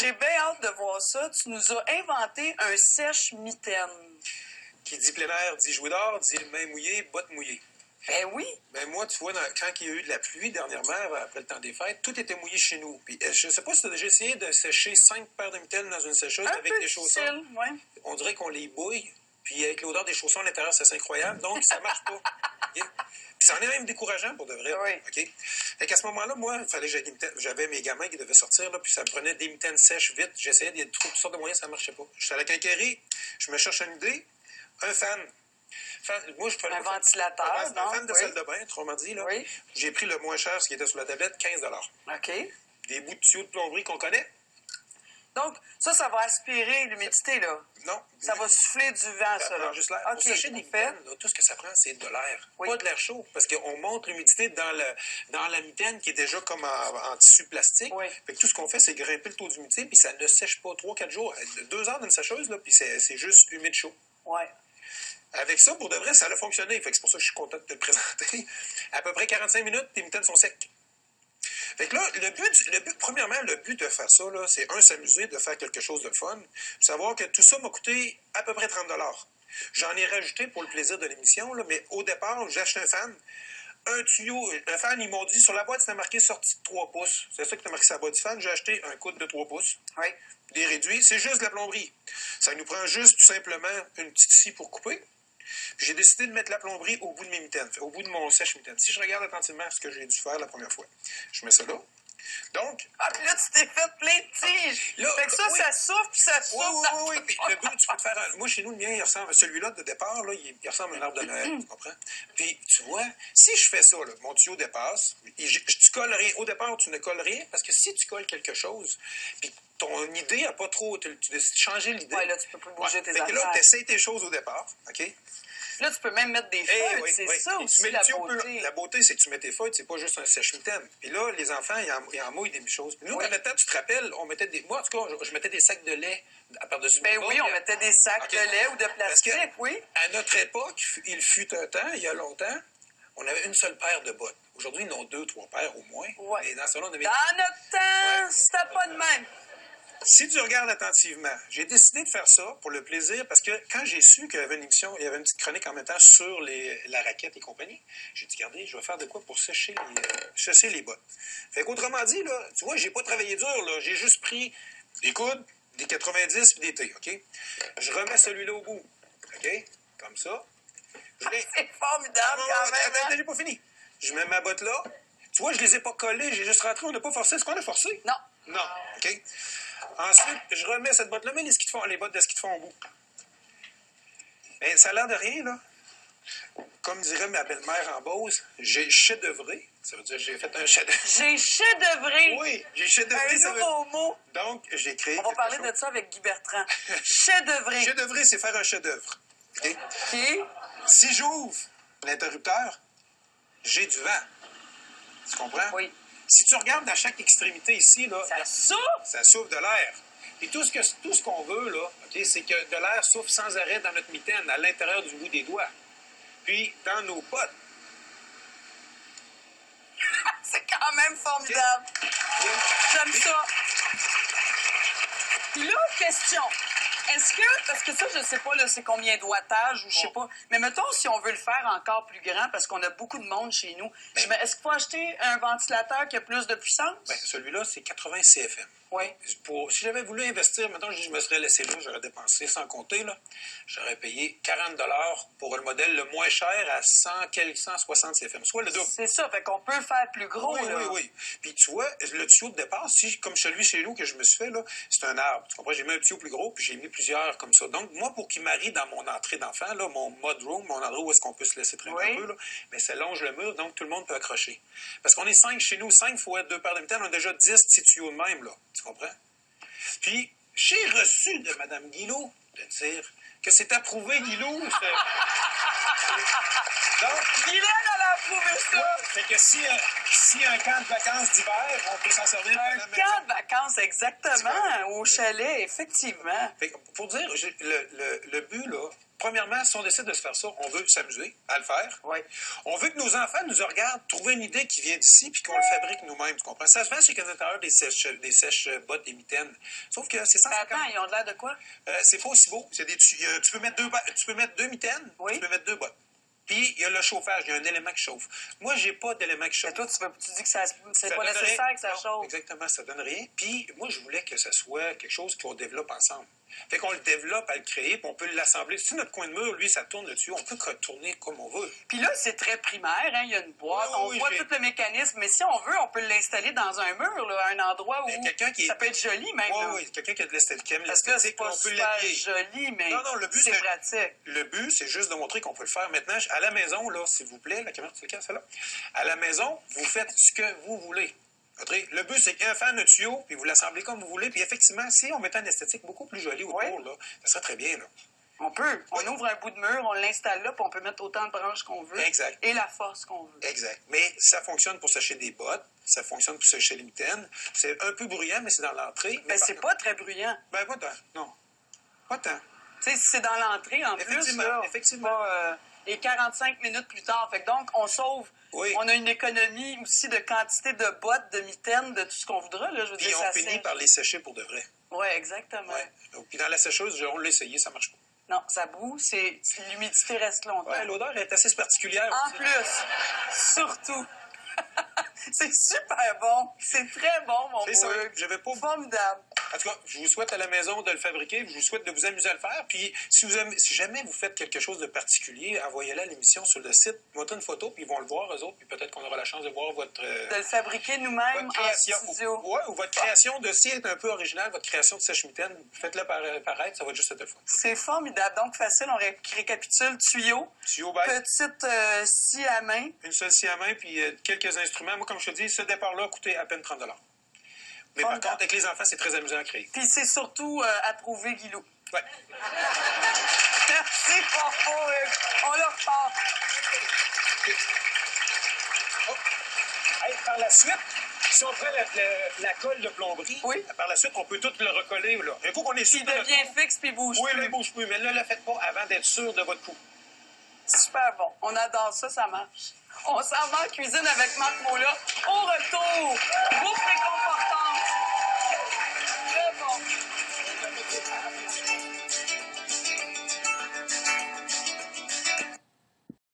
J'ai bien hâte de voir ça. Tu nous as inventé un sèche-mitaine. Qui dit plein air, dit jouer dehors, dit main mouillée, bottes mouillées. Ben oui. Ben moi, tu vois, quand il y a eu de la pluie dernièrement, après le temps des fêtes, tout était mouillé chez nous. Puis je ne sais pas si tu as déjà essayé de sécher 5 paires de mitaines dans une sécheuse avec des chaussons. Ouais. On dirait qu'on les bouille, puis avec l'odeur des chaussons à l'intérieur, c'est incroyable. Donc, ça marche pas. Okay? Puis ça en est même décourageant pour de vrai. Oui. OK? Fait qu'à ce moment-là, moi, il fallait que j'avais mes gamins qui devaient sortir, là, puis ça me prenait des mitaines sèches vite. J'essayais de trouver toutes sortes de moyens, ça ne marchait pas. J'étais à la quincaillerie, je me cherche une idée, un fan. Moi, je un ventilateur, un fan de salle de bain, autrement dit. Là. Oui. J'ai pris le moins cher, ce qui était sur la tablette, 15 $. OK. Des bouts de tuyaux de plomberie qu'on connaît. Donc, ça va aspirer l'humidité, là? Non. Ça va souffler du vent, ça, là? Juste l'air. OK, pour sécher des mitaines, là, tout ce que ça prend, c'est de l'air. Oui. Pas de l'air chaud, parce qu'on monte l'humidité dans la mitaine qui est déjà comme en tissu plastique. Oui. Fait que tout ce qu'on fait, c'est grimper le taux d'humidité, puis ça ne sèche pas 3-4 jours. 2 heures dans une sécheuse, là, puis c'est juste humide chaud. Oui. Avec ça, pour de vrai, ça a fonctionné. Fait que c'est pour ça que je suis content de te le présenter. À peu près 45 minutes, tes mitaines sont secs. Fait que là, premièrement, le but de faire ça, là, c'est s'amuser, de faire quelque chose de fun. Puis savoir que tout ça m'a coûté à peu près 30 $. J'en ai rajouté pour le plaisir de l'émission, là, mais au départ, j'ai acheté un fan. Un tuyau, un fan, ils m'ont dit, sur la boîte, c'était marqué sortie de 3 pouces. C'est ça qui était marqué sur la boîte du fan. J'ai acheté un coude de 3 pouces. Oui. Des réduits. C'est juste de la plomberie. Ça nous prend juste, tout simplement, une petite scie pour couper. Puis j'ai décidé de mettre la plomberie au bout de mes mitaines, au bout de mon sèche-mitaine. Si je regarde attentivement ce que j'ai dû faire la première fois, je mets ça là. Donc... Ah, puis là, tu t'es fait plein de tiges. Là, fait que ça, oui. Ça souffle, puis ça souffle. Oui. Puis le but, tu peux te faire... Moi, chez nous, le mien, il ressemble... Celui-là, de départ, là, il ressemble à un arbre de Noël, tu comprends? Puis, tu vois, si je fais ça, là, mon tuyau dépasse, tu colles rien. Au départ, tu ne colles rien, parce que si tu colles quelque chose, puis ton idée n'a pas trop... Tu décides de changer l'idée. Oui, là, tu peux plus bouger tes affaires. Fait que là, tu essaies tes choses au départ, OK? Là, tu peux même mettre des feuilles, c'est ça aussi, la beauté. La beauté, c'est que tu mets tes feuilles, c'est pas juste un sèche-mitaine. Puis là, les enfants, ils en mouillent des choses. Puis nous, dans le temps, tu te rappelles, on mettait des... Moi, en tout cas, je mettais des sacs de lait à par-dessus. Ben oui, on mettait des sacs de lait ou de plastique, oui. À notre époque, il fut un temps, il y a longtemps, on avait une seule paire de bottes. Aujourd'hui, ils en ont 2-3 paires au moins. Ouais. Et dans ce salon, on avait... Dans notre temps, c'était pas de même. Si tu regardes attentivement, j'ai décidé de faire ça pour le plaisir parce que quand j'ai su qu'il y avait une émission, il y avait une petite chronique en même temps sur la raquette et compagnie, j'ai dit, regardez, je vais faire de quoi pour sécher les bottes. Fait qu'autrement dit, là, tu vois, j'ai pas travaillé dur, là, j'ai juste pris des coudes, des 90 puis des T, OK? Je remets celui-là au bout, OK? Comme ça. C'est formidable quand même. Attends, j'ai pas fini. Je mets ma botte là. Tu vois, je les ai pas collées, j'ai juste rentré, on n'a pas forcé. Est-ce qu'on a forcé? Non. Non, OK? Ensuite, je remets cette botte-là, mais les bottes de ski de fond au bout. Mais ça a l'air de rien, là. Comme dirait ma belle-mère en Beauce, j'ai chef-d'œuvré. Ça veut dire que j'ai fait un chef-d'œuvre. J'ai chef-d'œuvré. Oui, j'ai chef-d'œuvré. Un nouveau mot. Donc, j'ai créé. On va parler de ça avec Guy Bertrand. Chef-d'œuvré. Chef-d'œuvré, c'est faire un chef-d'œuvre. OK? OK. Si j'ouvre l'interrupteur, j'ai du vent. Tu comprends? Oui. Si tu regardes à chaque extrémité ici, là, ça souffle. Ça souffle de l'air. Et tout ce qu'on veut, là, okay, c'est que de l'air souffle sans arrêt dans notre mitaine, à l'intérieur du bout des doigts. Puis, dans nos potes. C'est quand même formidable. Okay. J'aime ça. Puis là, question. Est-ce que, parce que ça, je sais pas, là, c'est combien de wattage ou je sais pas, mais mettons, si on veut le faire encore plus grand, parce qu'on a beaucoup de monde chez nous, est-ce qu'il faut acheter un ventilateur qui a plus de puissance? Bien, celui-là, c'est 80 CFM. Oui. Si j'avais voulu investir, maintenant, je me serais laissé là, j'aurais dépensé, sans compter, là, j'aurais payé 40 $ pour le modèle le moins cher à 160 CFM, soit le double. C'est ça, fait qu'on peut faire plus gros, oui, là. Oui. Puis tu vois, le tuyau de départ, comme celui chez nous que je me suis fait, là, c'est un arbre. Tu comprends? J'ai mis un tuyau plus gros, puis j'ai mis plusieurs comme ça. Donc, moi, pour qu'il marie dans mon entrée d'enfant, là, mon mudroom, mon endroit où est-ce qu'on peut se laisser traîner un peu, là, mais ça longe le mur, donc tout le monde peut accrocher. Parce qu'on est 5 chez nous, 5 fois 2 paires de mitaines, on a déjà 10 petits tuyaux de même, là. Tu comprends? Puis, j'ai reçu de Mme Guilot de dire que c'est approuvé, Guilot. Donc, Guylaine, elle a approuvé ça! fait que si un camp de vacances d'hiver, on peut s'en servir Un à la maison. camp de vacances, exactement, au chalet, effectivement. Fait que pour dire, le but, là, premièrement, si on décide de se faire ça, on veut s'amuser à le faire. Oui. On veut que nos enfants nous regardent, trouver une idée qui vient d'ici, puis qu'on le fabrique nous-mêmes, tu comprends? Ça se vend chez Canada Tire des sèches-bottes, des mitaines. Sauf que c'est Mais 150. attends, ils ont de l'air de quoi? C'est pas aussi beau. Tu peux mettre deux mitaines, Oui. tu peux mettre deux bottes. Puis, il y a le chauffage, il y a un élément qui chauffe. Moi, j'ai pas d'élément qui chauffe. Mais toi, tu dis que c'est Ça pas donne nécessaire rien. que ça Non, chauffe. exactement, ça donne rien. Puis moi, je voulais que ça soit quelque chose qu'on développe ensemble. Fait qu'on le développe à le créer, puis on peut l'assembler. Si notre coin de mur, lui, ça tourne dessus, on peut retourner comme on veut. Puis là, c'est très primaire, hein? Il y a une boîte, Oui, on oui, voit j'ai- tout le mécanisme, mais si on veut, on peut l'installer dans un mur, là, à un endroit Mais où quelqu'un qui est- ça peut être joli même. Oui, là. oui, quelqu'un qui a de l'esthétique, Parce que là, c'est l'esthétique, pas on peut super l'habiller. joli, mais Non, non, le but, c'est c'est- pratique. Le but, c'est juste de montrer qu'on peut le faire. Maintenant, à la maison, là, s'il vous plaît, la caméra, tu le casses, celle-là. À la maison, vous faites ce que vous voulez. Le but, c'est qu'un fan de tuyau, puis vous l'assemblez comme vous voulez. Puis effectivement, si on mettait une esthétique beaucoup plus jolie autour, Oui. là, ça serait très bien. Là. On peut. On Oui. ouvre un bout de mur, on l'installe là, puis on peut mettre autant de branches qu'on veut. Exact. Et la force qu'on veut. Exact. Mais ça fonctionne pour sécher des bottes, ça fonctionne pour sécher les mitaines. C'est un peu bruyant, mais c'est dans l'entrée. Mais Ben, c'est par- pas très bruyant. Ben, pas tant. Non. Pas tant. Tu sais, si c'est dans l'entrée, en plus, Effectivement, là, effectivement. c'est pas, et 45 minutes plus tard. Fait que donc, on sauve. Oui. On a une économie aussi de quantité de bottes, de mitaines, de tout ce qu'on voudra. Là, je veux Puis dire, on ça finit sèche. par les sécher pour de vrai. Oui, exactement. Ouais. Donc, puis dans la sécheuse, on l'a essayé, ça marche pas. Non, ça boue, l'humidité reste longtemps. Ouais, l'odeur est assez particulière. En aussi. plus, surtout. C'est super bon. C'est très bon, mon C'est ça. burg. Je vais pas- Formidable. En tout cas, je vous souhaite à la maison de le fabriquer. Je vous souhaite de vous amuser à le faire. Puis, si jamais vous faites quelque chose de particulier, envoyez-le à l'émission sur le site. Montrez une photo, puis ils vont le voir, eux autres. Puis peut-être qu'on aura la chance de voir votre De le fabriquer nous-mêmes votre en création. studio. Ouais, ou votre création de si est un peu originale, votre création de sèche-mitaine. Faites-le paraître, ça va juste être le fun. C'est formidable. Donc, facile, on récapitule. Tuyau, Tuyau bête, petite scie à main. une seule scie à main, puis quelques instruments. Moi, comme je te dis, ce départ-là a coûté à peine 30 $. Mais par Formidable. contre, avec les enfants, c'est très amusant à créer. Puis c'est surtout approuvé, Guilou. Ouais. Merci, Popo. On le repart. Hey, par la suite, si on prend la colle de plomberie, Oui. par la suite, on peut tout le recoller. Là. Un coup qu'on est sûr Il de notre devient coup, fixe puis bouge oui, plus. là, il bouge plus. Mais là, ne le faites pas avant d'être sûr de votre coup. Super bon. On adore ça, ça marche. On s'en va en cuisine avec Marc Mola. Au retour, bouffe